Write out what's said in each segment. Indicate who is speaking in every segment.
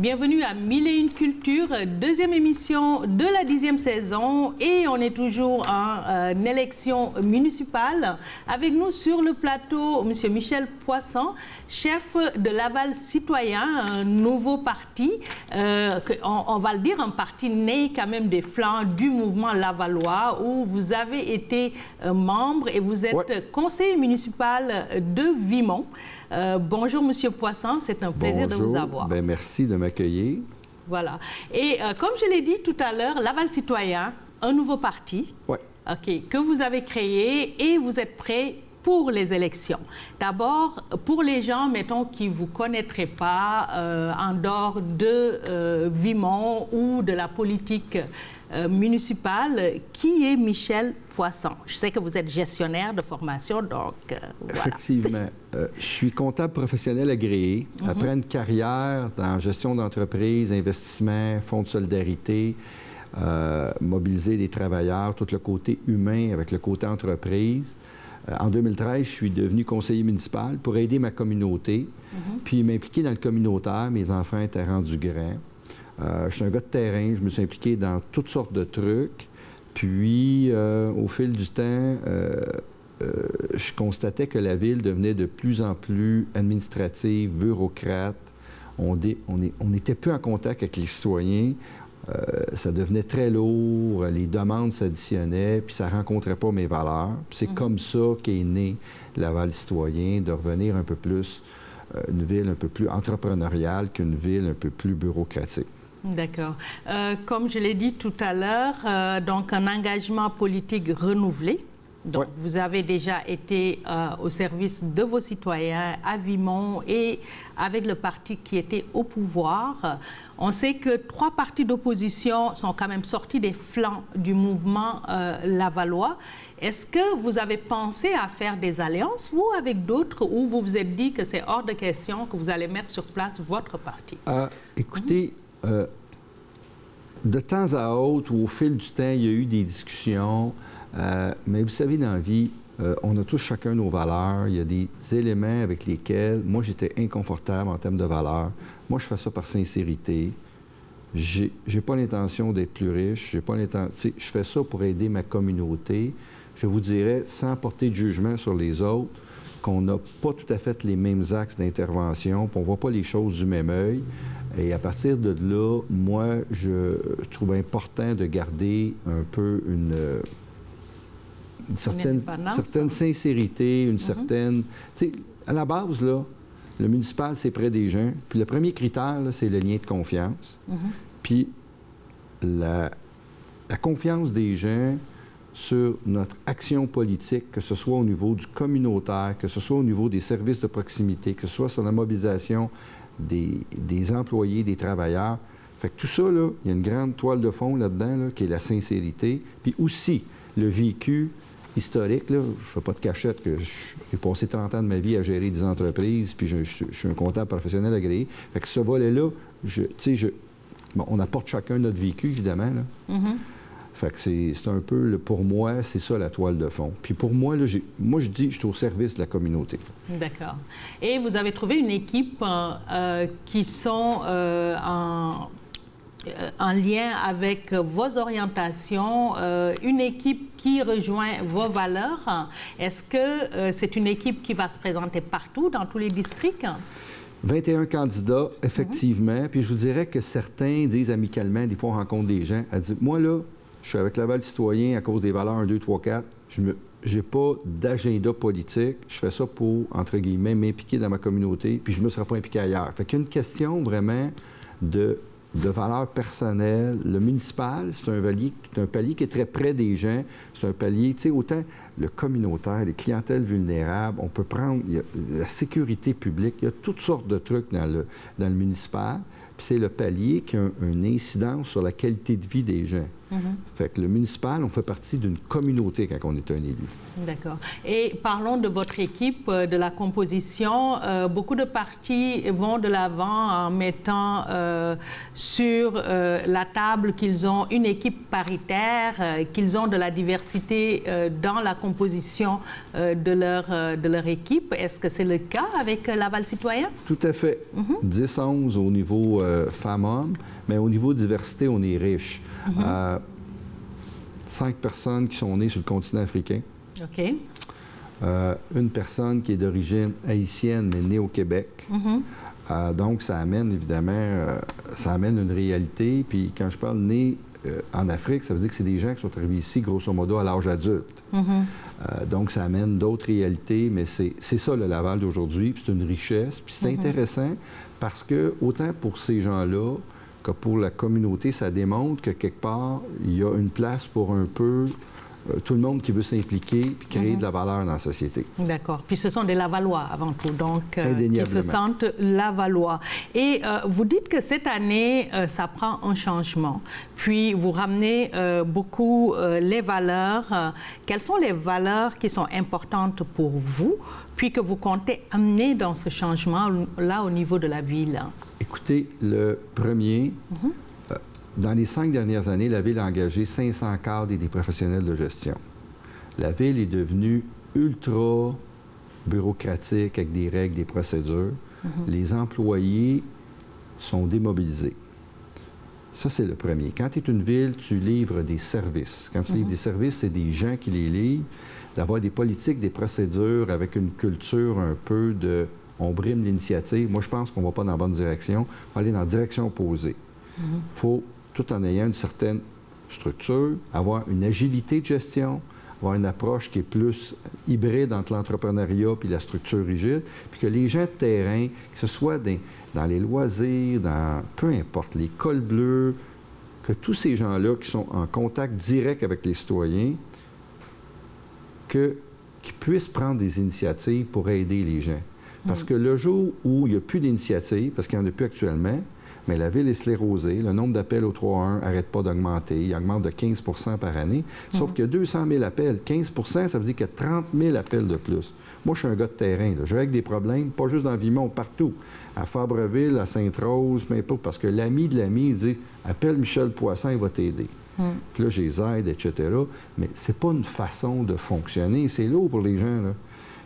Speaker 1: Bienvenue à Mille et une Culture, deuxième émission de la 10e saison et on est toujours en élection municipale. Avec nous sur le plateau, M. Michel Poisson, chef de Laval Citoyen, un nouveau parti, on va le dire, un parti né quand même des flancs du mouvement lavallois où vous avez été membre et vous êtes conseiller municipal de Vimont. Bonjour Monsieur Poisson, c'est un plaisir de vous avoir.
Speaker 2: Bien, merci de m'accueillir.
Speaker 1: Voilà. Et comme je l'ai dit tout à l'heure, Laval Citoyen, un nouveau parti que vous avez créé et vous êtes prêt pour les élections. D'abord, pour les gens, mettons, qui ne vous connaîtraient pas en dehors de Vimont ou de la politique municipale, qui est Michel Poisson? Je sais que vous êtes gestionnaire de formation, donc voilà.
Speaker 2: Effectivement. Je suis comptable professionnel agréé. Après une carrière dans gestion d'entreprise, investissement, fonds de solidarité, mobiliser des travailleurs, tout le côté humain avec le côté entreprise. En 2013, je suis devenu conseiller municipal pour aider ma communauté, puis m'impliquer dans le communautaire. Mes enfants étaient rendus grands. Je suis un gars de terrain, je me suis impliqué dans toutes sortes de trucs. Puis, au fil du temps, je constatais que la ville devenait de plus en plus administrative, bureaucrate. On n'était plus en contact avec les citoyens. Ça devenait très lourd, les demandes s'additionnaient, puis ça ne rencontrait pas mes valeurs. C'est comme ça qu'est né Laval Citoyen, de revenir un peu plus, une ville un peu plus entrepreneuriale qu'une ville un peu plus bureaucratique.
Speaker 1: D'accord. Comme je l'ai dit tout à l'heure, donc un engagement politique renouvelé. Donc, vous avez déjà été au service de vos citoyens à Vimont et avec le parti qui était au pouvoir. On sait que 3 partis d'opposition sont quand même sortis des flancs du mouvement lavallois. Est-ce que vous avez pensé à faire des alliances, vous, avec d'autres, ou vous vous êtes dit que c'est hors de question que vous allez mettre sur place votre parti?
Speaker 2: Écoutez, de temps à autre, ou au fil du temps, il y a eu des discussions. Mais vous savez, dans la vie, on a tous chacun nos valeurs. Il y a des éléments avec lesquels, moi, j'étais inconfortable en termes de valeurs. Moi, je fais ça par sincérité. J'ai pas l'intention d'être plus riche. J'ai pas l'intention... Je fais ça pour aider ma communauté. Je vous dirais, sans porter de jugement sur les autres, qu'on n'a pas tout à fait les mêmes axes d'intervention, puis on ne voit pas les choses du même œil. Et à partir de là, moi, je trouve important de garder un peu une certaine sincérité, une certaine... Tu sais, à la base, là, le municipal, c'est près des gens. Puis le premier critère, c'est le lien de confiance. Puis la confiance des gens sur notre action politique, que ce soit au niveau du communautaire, que ce soit au niveau des services de proximité, que ce soit sur la mobilisation des employés, des travailleurs. Fait que tout ça, là, il y a une grande toile de fond là-dedans, là, qui est la sincérité. Puis aussi, le vécu historique, là, je ne fais pas de cachette que j'ai passé 30 ans de ma vie à gérer des entreprises, puis je suis un comptable professionnel agréé. Fait que ce volet-là, bon, on apporte chacun notre vécu, évidemment, là. Fait que c'est un peu, pour moi, c'est ça la toile de fond. Puis pour moi, là, moi, je dis, je suis au service de la communauté. D'accord.
Speaker 1: Et vous avez trouvé une équipe qui sont en lien avec vos orientations, une équipe qui rejoint vos valeurs. Est-ce que c'est une équipe qui va se présenter partout, dans tous les districts?
Speaker 2: 21 candidats, effectivement. Puis je vous dirais que certains disent amicalement, des fois on rencontre des gens, elles disent, moi là, je suis avec Laval Citoyen à cause des valeurs 1, 2, 3, 4. Je n'ai pas d'agenda politique. Je fais ça pour, entre guillemets, m'impliquer dans ma communauté, puis je ne me serai pas impliqué ailleurs. Fait qu'il y a une question vraiment de valeurs personnelles. Le municipal, c'est un palier qui est très près des gens. C'est un palier, tu sais, autant le communautaire, les clientèles vulnérables, on peut prendre la sécurité publique, il y a toutes sortes de trucs dans le municipal. Puis c'est le palier qui a une incidence sur la qualité de vie des gens. Fait que le municipal, on fait partie d'une communauté quand on est un élu.
Speaker 1: D'accord. Et parlons de votre équipe, de la composition. Beaucoup de partis vont de l'avant en mettant sur la table qu'ils ont une équipe paritaire, qu'ils ont de la diversité dans la composition composition de leur équipe. Est-ce que c'est le cas avec Laval Citoyen?
Speaker 2: Tout à fait. 10-11 au niveau femmes-hommes, mais au niveau diversité, on est riche. 5 personnes qui sont nées sur le continent africain.
Speaker 1: OK.
Speaker 2: Une personne qui est d'origine haïtienne, mais née au Québec. Donc, ça amène évidemment, ça amène une réalité. Puis quand je parle né en Afrique, ça veut dire que c'est des gens qui sont arrivés ici, grosso modo, à l'âge adulte. Donc, ça amène d'autres réalités, mais c'est ça le Laval d'aujourd'hui. Puis c'est une richesse. Puis c'est intéressant parce que, autant pour ces gens-là que pour la communauté, ça démontre que quelque part, il y a une place pour un peu tout le monde qui veut s'impliquer et créer de la valeur dans la société.
Speaker 1: D'accord. Puis ce sont des Lavallois avant tout, donc
Speaker 2: qui
Speaker 1: se sentent Lavallois. Et vous dites que cette année, ça prend un changement. Puis vous ramenez beaucoup les valeurs. Quelles sont les valeurs qui sont importantes pour vous, puis que vous comptez amener dans ce changement-là au niveau de la ville?
Speaker 2: Écoutez, le premier... Dans les 5 dernières années, la Ville a engagé 500 cadres et des professionnels de gestion. La Ville est devenue ultra bureaucratique avec des règles, des procédures. Les employés sont démobilisés. Ça, c'est le premier. Quand tu es une ville, tu livres des services. Quand tu livres des services, c'est des gens qui les livrent. D'avoir des politiques, des procédures avec une culture un peu de... On brime l'initiative. Moi, je pense qu'on ne va pas dans la bonne direction. On va aller dans la direction opposée. Il faut, tout en ayant une certaine structure, avoir une agilité de gestion, avoir une approche qui est plus hybride entre l'entrepreneuriat et la structure rigide, puis que les gens de terrain, que ce soit dans les loisirs, dans peu importe, les cols bleus, que tous ces gens-là qui sont en contact direct avec les citoyens, qu'ils puissent prendre des initiatives pour aider les gens. Parce que le jour où il n'y a plus d'initiatives, parce qu'il n'y en a plus actuellement, mais la ville est sclérosée, le nombre d'appels au 3-1 n'arrête pas d'augmenter, il augmente de 15 par année, sauf qu'il y a 200 000 appels. 15 ça veut dire qu'il y a 30 000 appels de plus. Moi, je suis un gars de terrain, là. Je règle des problèmes, pas juste dans Vimont, partout. À Fabreville, à Sainte-Rose, peu importe, parce que l'ami de l'ami, il dit « Appelle Michel Poisson, il va t'aider. » Puis là, je les aide, etc. Mais c'est pas une façon de fonctionner, c'est lourd pour les gens, là.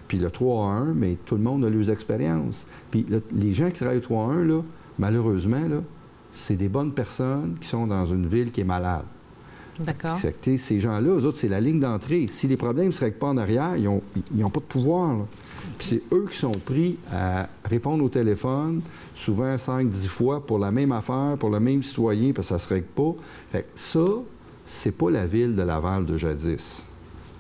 Speaker 2: Puis le 3-1, mais tout le monde a leurs expériences. Puis les gens qui travaillent au 3-1, là, malheureusement, là, c'est des bonnes personnes qui sont dans une ville qui est malade.
Speaker 1: D'accord.
Speaker 2: Ces gens-là, eux autres, c'est la ligne d'entrée. Si les problèmes ne se règlent pas en arrière, ils n'ont pas de pouvoir. Là. Puis c'est eux qui sont pris à répondre au téléphone, souvent 5-10 fois, pour la même affaire, pour le même citoyen, parce que ça ne se règle pas. Fait que ça, c'est pas la ville de Laval de jadis.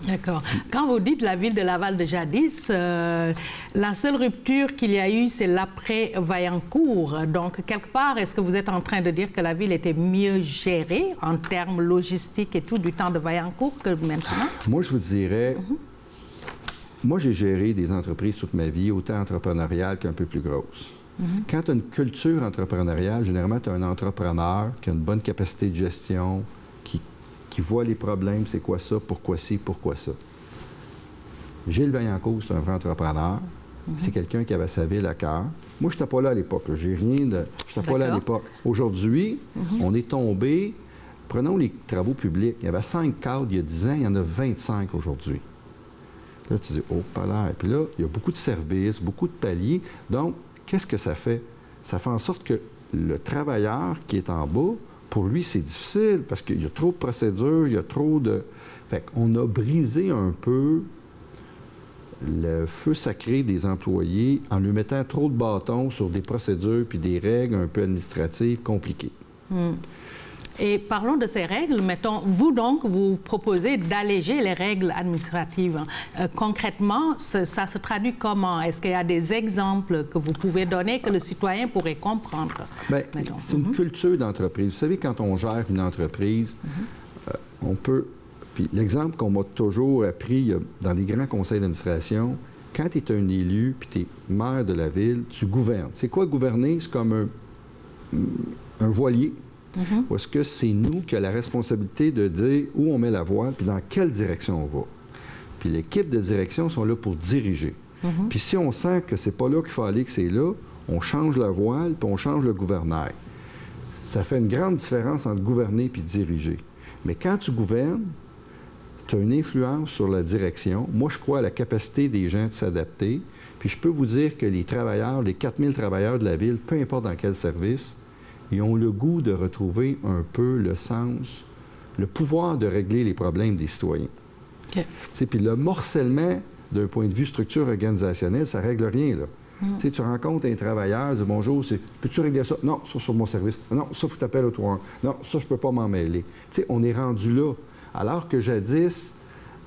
Speaker 1: D'accord. Quand vous dites la ville de Laval de jadis, la seule rupture qu'il y a eu, c'est l'après-Vaillancourt. Donc, quelque part, est-ce que vous êtes en train de dire que la ville était mieux gérée en termes logistiques et tout du temps de Vaillancourt que maintenant?
Speaker 2: Moi, je vous dirais, moi, j'ai géré des entreprises toute ma vie, autant entrepreneuriales qu'un peu plus grosses. Quand tu as une culture entrepreneuriale, généralement, tu as un entrepreneur qui a une bonne capacité de gestion, qui voit les problèmes, c'est quoi ça, pourquoi ci, pourquoi ça. Gilles Vaillancourt, c'est un vrai entrepreneur. C'est quelqu'un qui avait sa ville à cœur. Moi, je n'étais pas là à l'époque. Je n'étais pas là à l'époque. Aujourd'hui, on est tombé... Prenons les travaux publics. Il y avait 5 cadres il y a 10 ans, il y en a 25 aujourd'hui. Là, tu dis, oh, pas l'air. Puis là, il y a beaucoup de services, beaucoup de paliers. Donc, qu'est-ce que ça fait? Ça fait en sorte que le travailleur qui est en bas, pour lui, c'est difficile parce qu'il y a trop de procédures, il y a trop de... Fait qu'on a brisé un peu le feu sacré des employés en lui mettant trop de bâtons sur des procédures puis des règles un peu administratives compliquées.
Speaker 1: Et parlons de ces règles. Mettons, vous donc, vous proposez d'alléger les règles administratives. Concrètement, ça se traduit comment? Est-ce qu'il y a des exemples que vous pouvez donner que le citoyen pourrait comprendre?
Speaker 2: Bien, c'est une culture d'entreprise. Vous savez, quand on gère une entreprise, on peut... Puis l'exemple qu'on m'a toujours appris dans des grands conseils d'administration, quand tu es un élu puis tu es maire de la ville, tu gouvernes. C'est quoi gouverner? C'est comme un voilier. Ou est-ce que c'est nous qui avons la responsabilité de dire où on met la voile puis dans quelle direction on va? Puis l'équipe de direction sont là pour diriger. Puis si on sent que c'est pas là qu'il faut aller, que c'est là, on change la voile puis on change le gouvernail. Ça fait une grande différence entre gouverner puis diriger. Mais quand tu gouvernes, tu as une influence sur la direction. Moi, je crois à la capacité des gens de s'adapter. Puis je peux vous dire que les travailleurs, les 4000 travailleurs de la ville, peu importe dans quel service, ils ont le goût de retrouver un peu le sens, le pouvoir de régler les problèmes des citoyens.
Speaker 1: Okay.
Speaker 2: Puis le morcellement, d'un point de vue structure organisationnelle, ça ne règle rien, là. Tu rencontres un travailleur, tu dis « Bonjour, peux-tu régler ça? » « Non, ça, sur mon service. »« Non, ça, il faut que tu appelles au 3-1. »« Non, ça, je ne peux pas m'en mêler. » On est rendu là. Alors que jadis,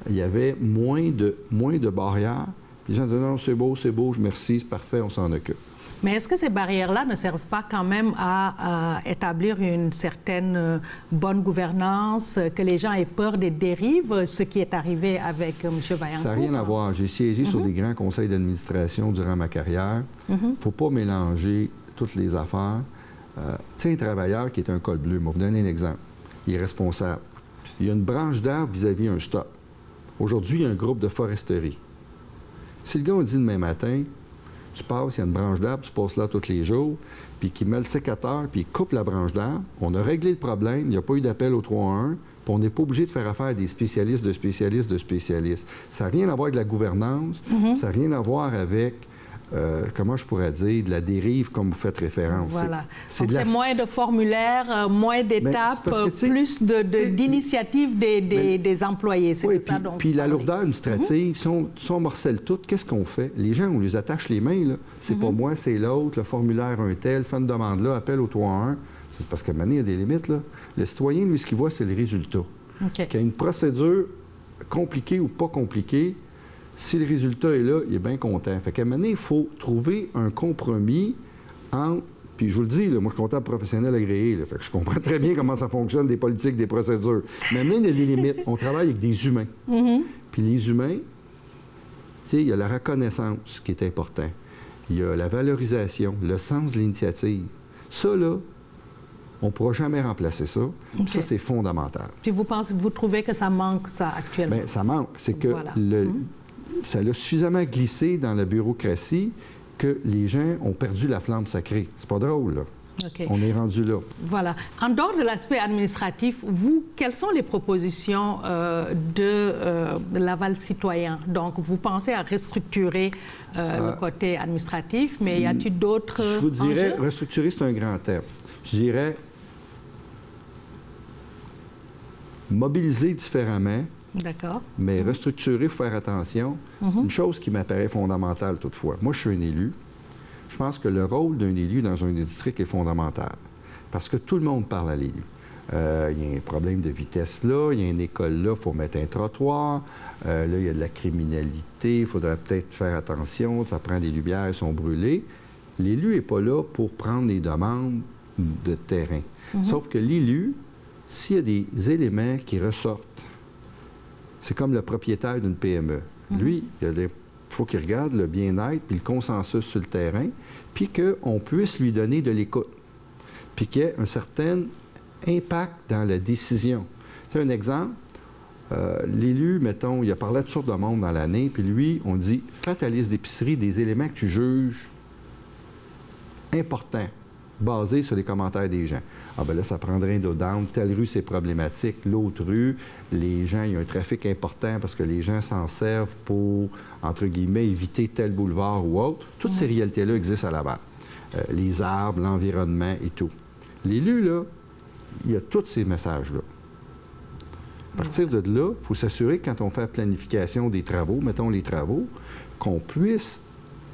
Speaker 2: il y avait moins de barrières. Les gens disaient « Non, c'est beau, merci, c'est parfait, on s'en occupe. »
Speaker 1: Mais est-ce que ces barrières-là ne servent pas quand même à établir une certaine bonne gouvernance, que les gens aient peur des dérives, ce qui est arrivé avec M. Vaillancourt?
Speaker 2: Ça n'a rien à voir. J'ai siégé sur des grands conseils d'administration durant ma carrière. Il ne faut pas mélanger toutes les affaires. Tu sais, un travailleur qui est un col bleu, je vais vous donner un exemple. Il est responsable. Il y a une branche d'arbre vis-à-vis un stop. Aujourd'hui, il y a un groupe de foresterie. Si le gars on dit demain matin, tu passes, il y a une branche d'arbre, tu passes là tous les jours, puis qu'il met le sécateur, puis il coupe la branche d'arbre, on a réglé le problème, il n'y a pas eu d'appel au 3-1, puis on n'est pas obligé de faire affaire à des spécialistes de spécialistes de spécialistes. Ça n'a rien à voir avec la gouvernance, ça n'a rien à voir avec, comment je pourrais dire, de la dérive comme vous faites référence.
Speaker 1: Voilà. C'est moins de formulaires, moins d'étapes, plus d'initiatives des employés. C'est de ça dont
Speaker 2: puis la lourdeur administrative, si on morcelle tout, qu'est-ce qu'on fait? Les gens, on les attache les mains, là. C'est pas moi, c'est l'autre, le formulaire un tel, fais une demande là, appel au 3-1. C'est parce qu'à un moment donné, il y a des limites, là. Le citoyen, lui, ce qu'il voit, c'est le résultat.
Speaker 1: Okay.
Speaker 2: Qu'il y a une procédure compliquée ou pas compliquée, si le résultat est là, il est bien content. Fait qu'à un moment donné, il faut trouver un compromis entre... Puis je vous le dis, là, moi, je suis comptable professionnel agréé, là, fait que je comprends très bien comment ça fonctionne, des politiques, des procédures. Mais même il y a des limites. On travaille avec des humains. Puis les humains, tu sais, il y a la reconnaissance qui est important. Il y a la valorisation, le sens de l'initiative. Ça, là, on ne pourra jamais remplacer ça. Okay. Ça, c'est fondamental.
Speaker 1: Puis vous trouvez que ça manque, ça, actuellement?
Speaker 2: Bien, ça manque. C'est que
Speaker 1: voilà.
Speaker 2: Ça l'a suffisamment glissé dans la bureaucratie que les gens ont perdu la flamme sacrée. C'est pas drôle, là.
Speaker 1: Okay.
Speaker 2: On est rendu là.
Speaker 1: Voilà. En dehors de l'aspect administratif, vous, quelles sont les propositions de l'aval citoyen? Donc, vous pensez à restructurer le côté administratif, mais y a-t-il d'autres
Speaker 2: Je vous dirais,
Speaker 1: enjeux?
Speaker 2: Restructurer, c'est un grand terme. Je dirais mobiliser différemment.
Speaker 1: D'accord.
Speaker 2: Mais restructurer, il faut faire attention. Une chose qui m'apparaît fondamentale toutefois. Moi, je suis un élu. Je pense que le rôle d'un élu dans un district est fondamental. Parce que tout le monde parle à l'élu. Il y a un problème de vitesse là, il y a une école là, il faut mettre un trottoir. Là, il y a de la criminalité, il faudrait peut-être faire attention, ça prend des lumières, elles sont brûlées. L'élu n'est pas là pour prendre les demandes de terrain. Sauf que l'élu, s'il y a des éléments qui ressortent, c'est comme le propriétaire d'une PME. Lui, il faut qu'il regarde le bien-être puis le consensus sur le terrain, puis qu'on puisse lui donner de l'écoute, puis qu'il y ait un certain impact dans la décision. C'est un exemple. L'élu, mettons, il a parlé à toutes sortes de monde dans l'année, puis lui, on dit « Fais ta liste d'épicerie des éléments que tu juges importants, basés sur les commentaires des gens. » Ah bien là, ça prendrait un down. Telle rue, c'est problématique. L'autre rue, les gens, il y a un trafic important parce que les gens s'en servent pour, entre guillemets, éviter tel boulevard ou autre. Toutes ces réalités-là existent à Laval. Les arbres, l'environnement et tout. L'élu, là, il y a tous ces messages-là. À partir de là, il faut s'assurer que quand on fait la planification des travaux, mettons les travaux, qu'on puisse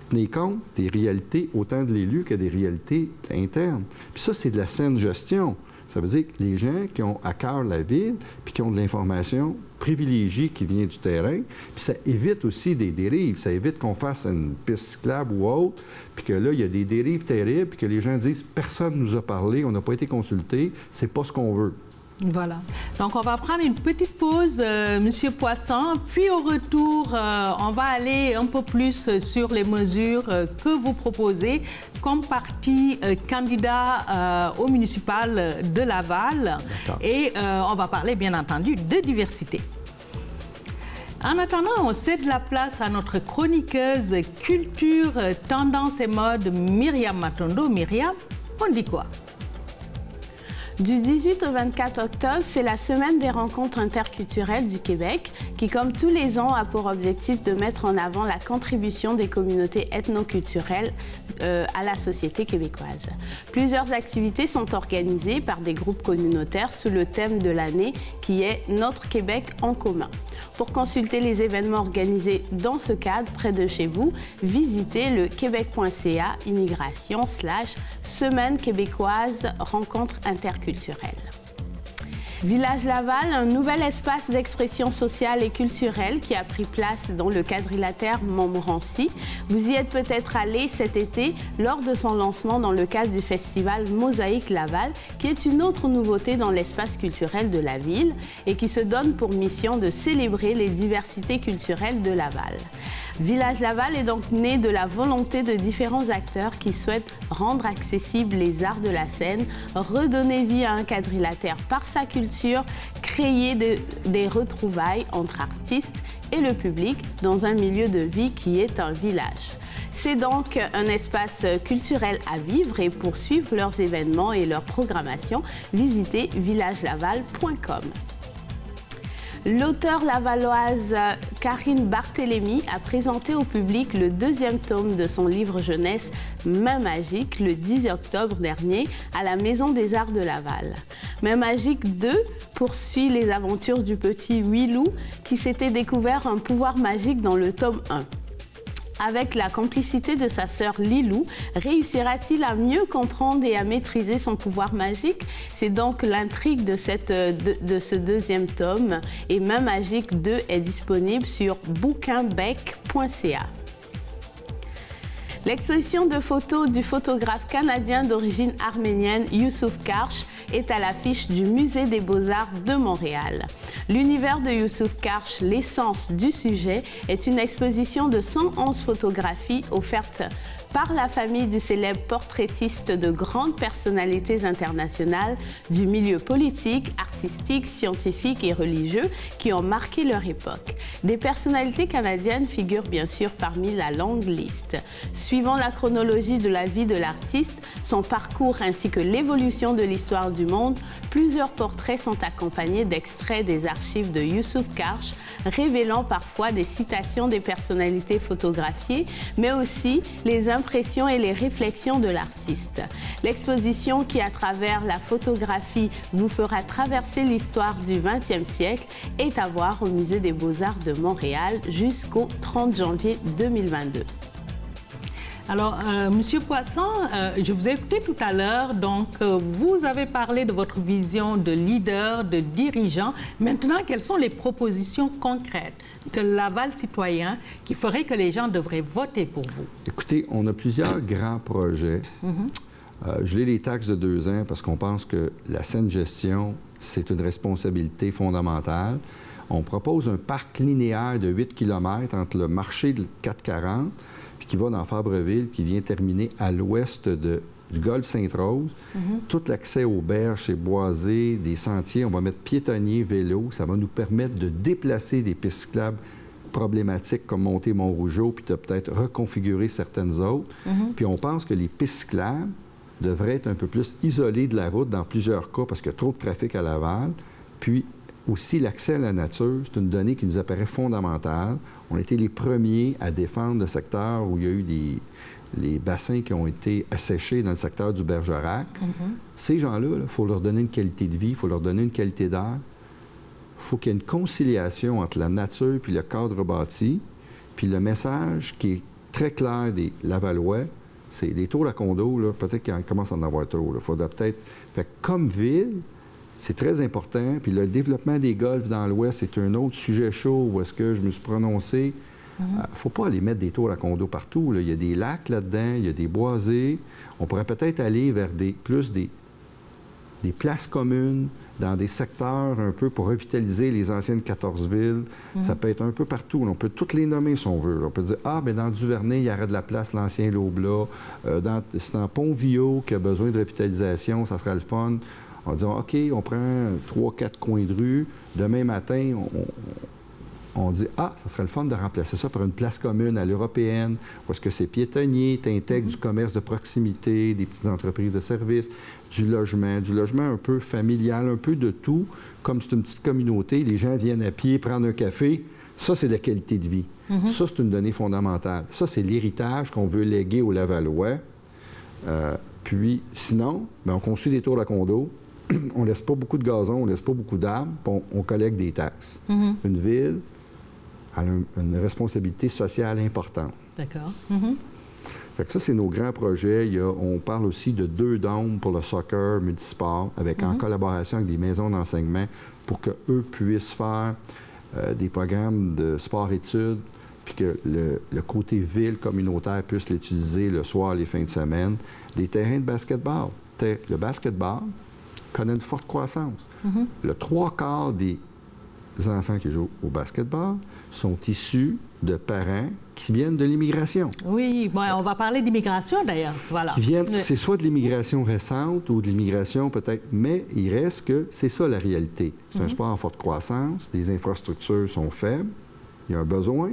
Speaker 2: tenir compte des réalités autant de l'élu que des réalités internes. Puis ça, c'est de la saine gestion. Ça veut dire que les gens qui ont à cœur la ville, puis qui ont de l'information privilégiée qui vient du terrain, puis ça évite aussi des dérives. Ça évite qu'on fasse une piste cyclable ou autre, puis que là, il y a des dérives terribles, puis que les gens disent « Personne ne nous a parlé, on n'a pas été consulté, c'est pas ce qu'on veut ».
Speaker 1: Voilà. Donc, on va prendre une petite pause, Monsieur Poisson. Puis, au retour, on va aller un peu plus sur les mesures que vous proposez comme parti candidat au municipal de Laval. Et on va parler, bien entendu, de diversité. En attendant, on cède la place à notre chroniqueuse culture, tendance et mode, Myriam Matondo. Myriam, on dit quoi?
Speaker 3: Du 18 au 24 octobre, c'est la semaine des rencontres interculturelles du Québec qui, comme tous les ans, a pour objectif de mettre en avant la contribution des communautés ethnoculturelles à la société québécoise. Plusieurs activités sont organisées par des groupes communautaires sous le thème de l'année qui est « Notre Québec en commun ». Pour consulter les événements organisés dans ce cadre près de chez vous, visitez le québec.ca immigration/Semaine québécoise rencontre interculturelle. Village Laval, un nouvel espace d'expression sociale et culturelle qui a pris place dans le quadrilatère Montmorency. Vous y êtes peut-être allé cet été lors de son lancement dans le cadre du festival Mosaïque Laval, qui est une autre nouveauté dans l'espace culturel de la ville et qui se donne pour mission de célébrer les diversités culturelles de Laval. Village Laval est donc né de la volonté de différents acteurs qui souhaitent rendre accessibles les arts de la scène, redonner vie à un quadrilatère par sa culture, créer des retrouvailles entre artistes et le public dans un milieu de vie qui est un village. C'est donc un espace culturel à vivre et pour suivre leurs événements et leur programmation, visitez villagelaval.com. L'auteure lavalloise Karine Barthélémy a présenté au public le 2e tome de son livre jeunesse Main magique le 10 octobre dernier à la Maison des Arts de Laval. Main magique 2 poursuit les aventures du petit Huilou qui s'était découvert un pouvoir magique dans le tome 1. Avec la complicité de sa sœur Lilou, réussira-t-il à mieux comprendre et à maîtriser son pouvoir magique? C'est donc l'intrigue de ce 2e tome et Main magique 2 est disponible sur bouquinbec.ca. L'exposition de photos du photographe canadien d'origine arménienne Youssouf Karch est à l'affiche du Musée des Beaux-Arts de Montréal. L'univers de Youssouf Karch, l'essence du sujet, est une exposition de 111 photographies offertes par la famille du célèbre portraitiste de grandes personnalités internationales du milieu politique, artistique, scientifique et religieux qui ont marqué leur époque. Des personnalités canadiennes figurent bien sûr parmi la longue liste. Suivant la chronologie de la vie de l'artiste, son parcours ainsi que l'évolution de l'histoire du monde, plusieurs portraits sont accompagnés d'extraits des archives de Youssouf Karch, révélant parfois des citations des personnalités photographiées, mais aussi les impressions et les réflexions de l'artiste. L'exposition qui, à travers la photographie, vous fera traverser l'histoire du XXe siècle est à voir au Musée des Beaux-Arts de Montréal jusqu'au 30 janvier 2022.
Speaker 1: Alors, Monsieur Poisson, je vous ai écouté tout à l'heure, donc vous avez parlé de votre vision de leader, de dirigeant. Maintenant, quelles sont les propositions concrètes de Laval citoyen qui feraient que les gens devraient voter pour vous?
Speaker 2: Écoutez, on a plusieurs grands projets. Geler les taxes de 2 ans parce qu'on pense que la saine gestion, c'est une responsabilité fondamentale. On propose un parc linéaire de 8 km entre le marché de 440 puis qui va dans Fabreville, qui vient terminer à l'ouest du golfe Sainte-Rose. Tout l'accès aux berges, c'est boisé, des sentiers. On va mettre piétonniers, vélos. Ça va nous permettre de déplacer des pistes cyclables problématiques comme monter Mont-Rougeau, puis de peut-être reconfigurer certaines autres. Puis on pense que les pistes cyclables devraient être un peu plus isolées de la route dans plusieurs cas parce qu'il y a trop de trafic à Laval. Puis aussi, l'accès à la nature, c'est une donnée qui nous apparaît fondamentale. On a été les premiers à défendre le secteur où il y a eu les bassins qui ont été asséchés dans le secteur du Bergerac. Ces gens-là, il faut leur donner une qualité de vie, il faut leur donner une qualité d'air. Il faut qu'il y ait une conciliation entre la nature puis le cadre bâti. Puis le message qui est très clair des Lavallois, c'est les tours à condo, là, peut-être qu'il commence à en avoir trop. Il faudrait peut-être... Fait que comme ville, c'est très important. Puis le développement des golfs dans l'Ouest, c'est un autre sujet chaud où est-ce que je me suis prononcé. Il ne faut pas aller mettre des tours à condo partout. Là. Il y a des lacs là-dedans, il y a des boisés. On pourrait peut-être aller vers des places communes dans des secteurs un peu pour revitaliser les anciennes 14 villes. Ça peut être un peu partout. Là. On peut toutes les nommer si on veut. Là. On peut dire, bien dans Duvernay, il y aurait de la place, l'ancien Loblat. C'est dans Pont-Viau qui a besoin de revitalisation, ça serait le fun. On va dire, OK, on prend 3-4 coins de rue. Demain matin, on dit, ça serait le fun de remplacer ça par une place commune à l'européenne, où est-ce que c'est piétonnier, tu intègres du commerce de proximité, des petites entreprises de services, du logement un peu familial, un peu de tout. Comme c'est une petite communauté, les gens viennent à pied prendre un café. Ça, c'est la qualité de vie. Ça, c'est une donnée fondamentale. Ça, c'est l'héritage qu'on veut léguer aux Lavallois. Puis, sinon, on construit des tours à condo. On ne laisse pas beaucoup de gazon, on ne laisse pas beaucoup d'arbres, on collecte des taxes. Une ville a une responsabilité sociale importante.
Speaker 1: D'accord.
Speaker 2: Fait que ça, c'est nos grands projets. On parle aussi de 2 dômes pour le soccer multisport, en collaboration avec des maisons d'enseignement pour qu'eux puissent faire des programmes de sport-études, puis que le côté ville communautaire puisse l'utiliser le soir, les fins de semaine. Des terrains de basketball. Le basketball connaît une forte croissance. Le 3/4 des enfants qui jouent au basketball sont issus de parents qui viennent de l'immigration.
Speaker 1: Oui, on va parler d'immigration d'ailleurs. Voilà.
Speaker 2: C'est soit de l'immigration récente ou de l'immigration peut-être, mais il reste que c'est ça la réalité. C'est un sport en forte croissance, les infrastructures sont faibles, il y a un besoin,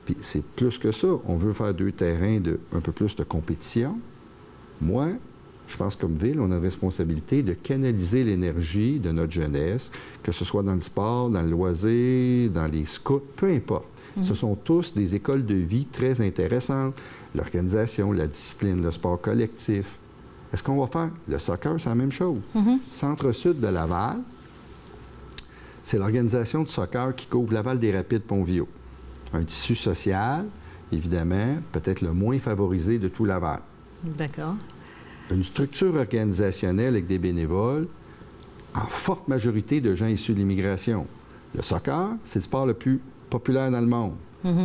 Speaker 2: puis c'est plus que ça. On veut faire 2 terrains de un peu plus de compétition. Moi, je pense comme ville, on a une responsabilité de canaliser l'énergie de notre jeunesse, que ce soit dans le sport, dans le loisir, dans les scouts, peu importe. Ce sont tous des écoles de vie très intéressantes. L'organisation, la discipline, le sport collectif. Est-ce qu'on va faire? Le soccer, c'est la même chose. Centre-Sud de Laval, c'est l'organisation de soccer qui couvre Laval-des-Rapides-Pont-Viaud. Un tissu social, évidemment, peut-être le moins favorisé de tout Laval.
Speaker 1: D'accord.
Speaker 2: Une structure organisationnelle avec des bénévoles, en forte majorité de gens issus de l'immigration. Le soccer, c'est le sport le plus populaire dans le monde.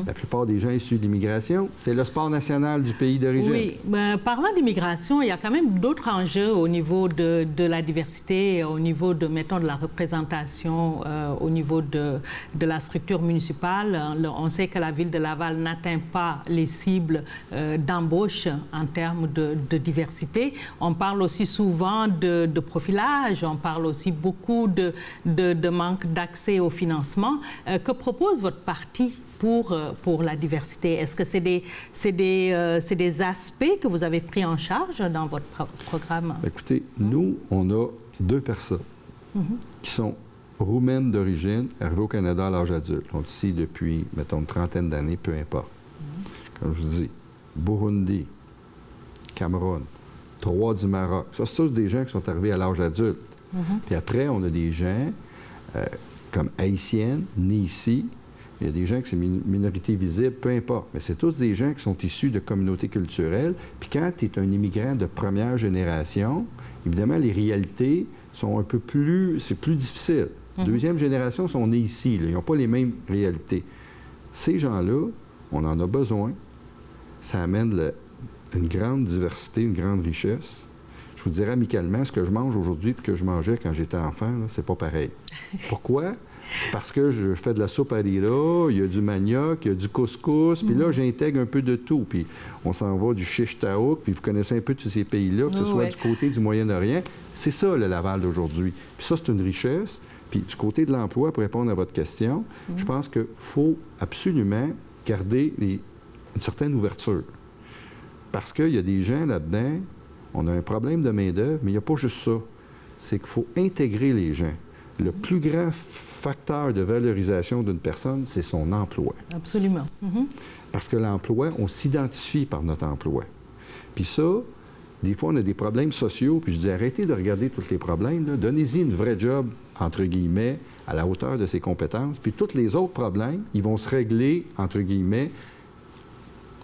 Speaker 2: La plupart des gens issus de l'immigration, c'est le sport national du pays d'origine. Oui,
Speaker 1: parlant d'immigration, il y a quand même d'autres enjeux au niveau de la diversité, au niveau de, mettons, de la représentation, au niveau de la structure municipale. On sait que la ville de Laval n'atteint pas les cibles d'embauche en termes de diversité. On parle aussi souvent de profilage, on parle aussi beaucoup de manque d'accès au financement. Que propose votre parti pour la diversité? Est-ce que c'est des aspects que vous avez pris en charge dans votre programme?
Speaker 2: Écoutez, nous, on a 2 personnes qui sont roumaines d'origine, arrivées au Canada à l'âge adulte. Ils sont ici depuis, mettons, une trentaine d'années, peu importe. Comme je vous dis, Burundi, Cameroun, 3 du Maroc. Ça, c'est tous des gens qui sont arrivés à l'âge adulte. Puis après, on a des gens comme haïtiennes, nés ici. Il y a des gens qui sont minorités visibles, peu importe. Mais c'est tous des gens qui sont issus de communautés culturelles. Puis quand tu es un immigrant de première génération, évidemment, les réalités sont un peu plus... C'est plus difficile. Deuxième génération sont nés ici. Là. Ils n'ont pas les mêmes réalités. Ces gens-là, on en a besoin. Ça amène une grande diversité, une grande richesse. Je vous dirais amicalement, ce que je mange aujourd'hui et que je mangeais quand j'étais enfant, là, c'est pas pareil. Pourquoi? Parce que je fais de la soupe harira, il y a du manioc, il y a du couscous, puis là, j'intègre un peu de tout. Puis on s'en va du chiche taouk, puis vous connaissez un peu tous ces pays-là, que ce soit du côté du Moyen-Orient. C'est ça, le Laval d'aujourd'hui. Puis ça, c'est une richesse. Puis du côté de l'emploi, pour répondre à votre question, je pense qu'il faut absolument garder une certaine ouverture. Parce qu'il y a des gens là-dedans, on a un problème de main-d'œuvre, mais il n'y a pas juste ça. C'est qu'il faut intégrer les gens. Le plus grand facteur de valorisation d'une personne, c'est son emploi.
Speaker 1: Absolument.
Speaker 2: Parce que l'emploi, on s'identifie par notre emploi. Puis ça, des fois, on a des problèmes sociaux, puis je dis, arrêtez de regarder tous les problèmes, là. Donnez-y une vraie job, entre guillemets, à la hauteur de ses compétences, puis tous les autres problèmes, ils vont se régler, entre guillemets,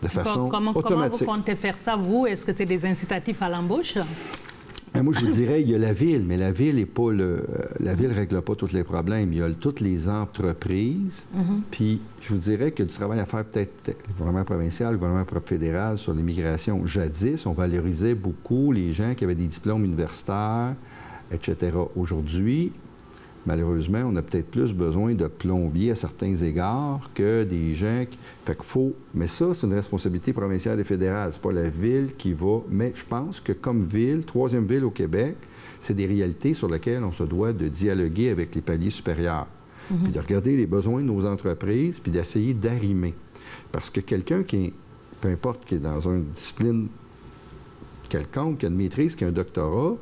Speaker 2: de façon automatique.
Speaker 1: Comment vous comptez faire ça, vous? Est-ce que c'est des incitatifs à l'embauche?
Speaker 2: Moi, je vous dirais, il y a la ville, mais la ville n'est pas la ville ne règle pas tous les problèmes. Il y a toutes les entreprises. Puis, je vous dirais qu'il y a du travail à faire peut-être le gouvernement provincial, le gouvernement fédéral sur l'immigration. Jadis, on valorisait beaucoup les gens qui avaient des diplômes universitaires, etc. Aujourd'hui, malheureusement, on a peut-être plus besoin de plombiers à certains égards que des gens qui... Fait qu'il faut... Mais ça, c'est une responsabilité provinciale et fédérale. C'est pas la ville qui va... Mais je pense que comme ville, 3e ville au Québec, c'est des réalités sur lesquelles on se doit de dialoguer avec les paliers supérieurs. puis de regarder les besoins de nos entreprises, puis d'essayer d'arrimer. Parce que quelqu'un qui est, peu importe, qui est dans une discipline quelconque, qui a une maîtrise, qui a un doctorat,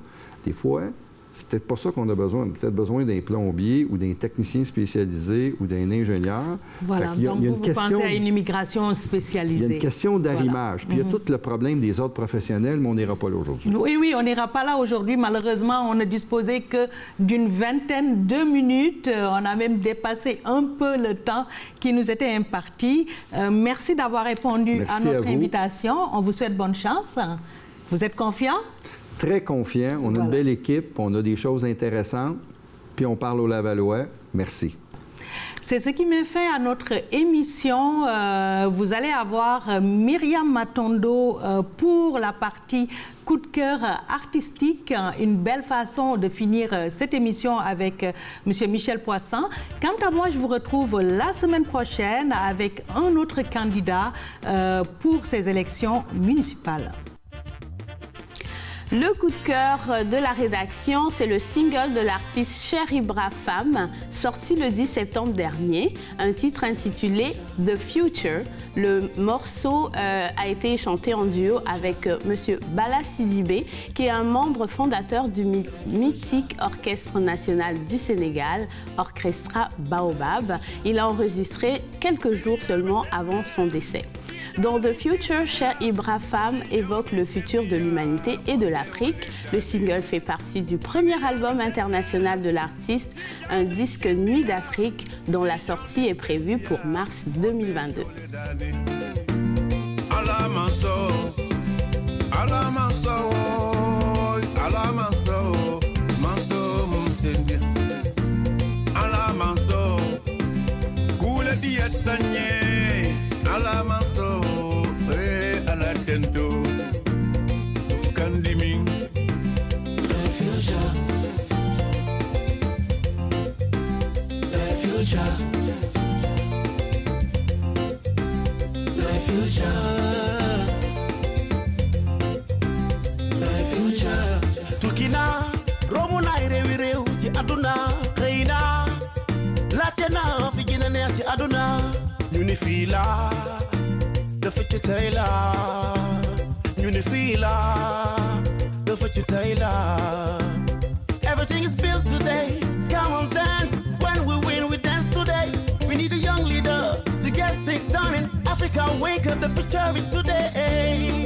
Speaker 2: des fois, c'est peut-être pas ça qu'on a besoin. On a peut-être besoin d'un plombier ou d'un technicien spécialisé ou d'un ingénieur.
Speaker 1: Voilà, donc vous pensez à une immigration spécialisée.
Speaker 2: Il y a une question d'arrimage.
Speaker 1: Voilà.
Speaker 2: Puis il y a tout le problème des autres professionnels, mais on n'ira pas là aujourd'hui.
Speaker 1: Oui, on n'ira pas là aujourd'hui. Malheureusement, on ne disposait que d'une vingtaine de minutes. On a même dépassé un peu le temps qui nous était imparti. Merci d'avoir répondu à notre invitation. On vous souhaite bonne chance. Vous êtes confiant?
Speaker 2: Très confiant. On a une belle équipe, on a des choses intéressantes, puis on parle au Lavallois. Merci.
Speaker 1: C'est ce qui met fin à notre émission. Vous allez avoir Myriam Matondo pour la partie coup de cœur artistique. Une belle façon de finir cette émission avec M. Michel Poisson. Quant à moi, je vous retrouve la semaine prochaine avec un autre candidat pour ces élections municipales.
Speaker 3: Le coup de cœur de la rédaction, c'est le single de l'artiste Cher Ibra Femme, sorti le 10 septembre dernier, un titre intitulé The Future. Le morceau a été chanté en duo avec M. Bala Sidibé, qui est un membre fondateur du mythique Orchestre national du Sénégal, Orchestra Baobab. Il a enregistré quelques jours seulement avant son décès. Dans The Future, Cher Ibra Femme évoque le futur de l'humanité et de l'Afrique. Le single fait partie du premier album international de l'artiste, un disque Nuit d'Afrique, dont la sortie est prévue pour mars 2022.
Speaker 4: Tukina romuna rewi rew ci aduna xeyna laatena fi gina neex ci aduna ñu ni fii la dafa ci tey la ñu ni fii la dafa ci tey la. Everything is built today. Come on, dance. When we win, we dance today. We need a young leader to get things done in Africa. Wake up, the future is today.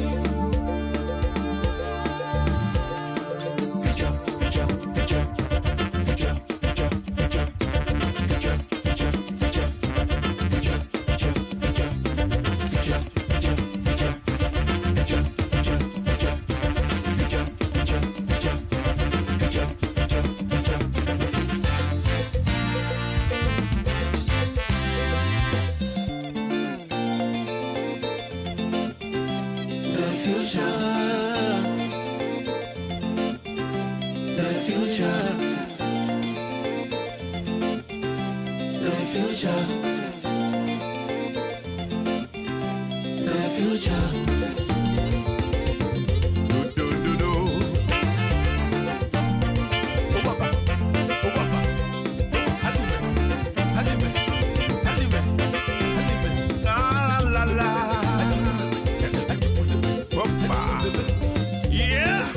Speaker 4: Yeah,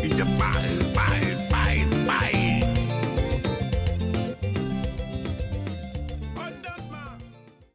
Speaker 4: in the body.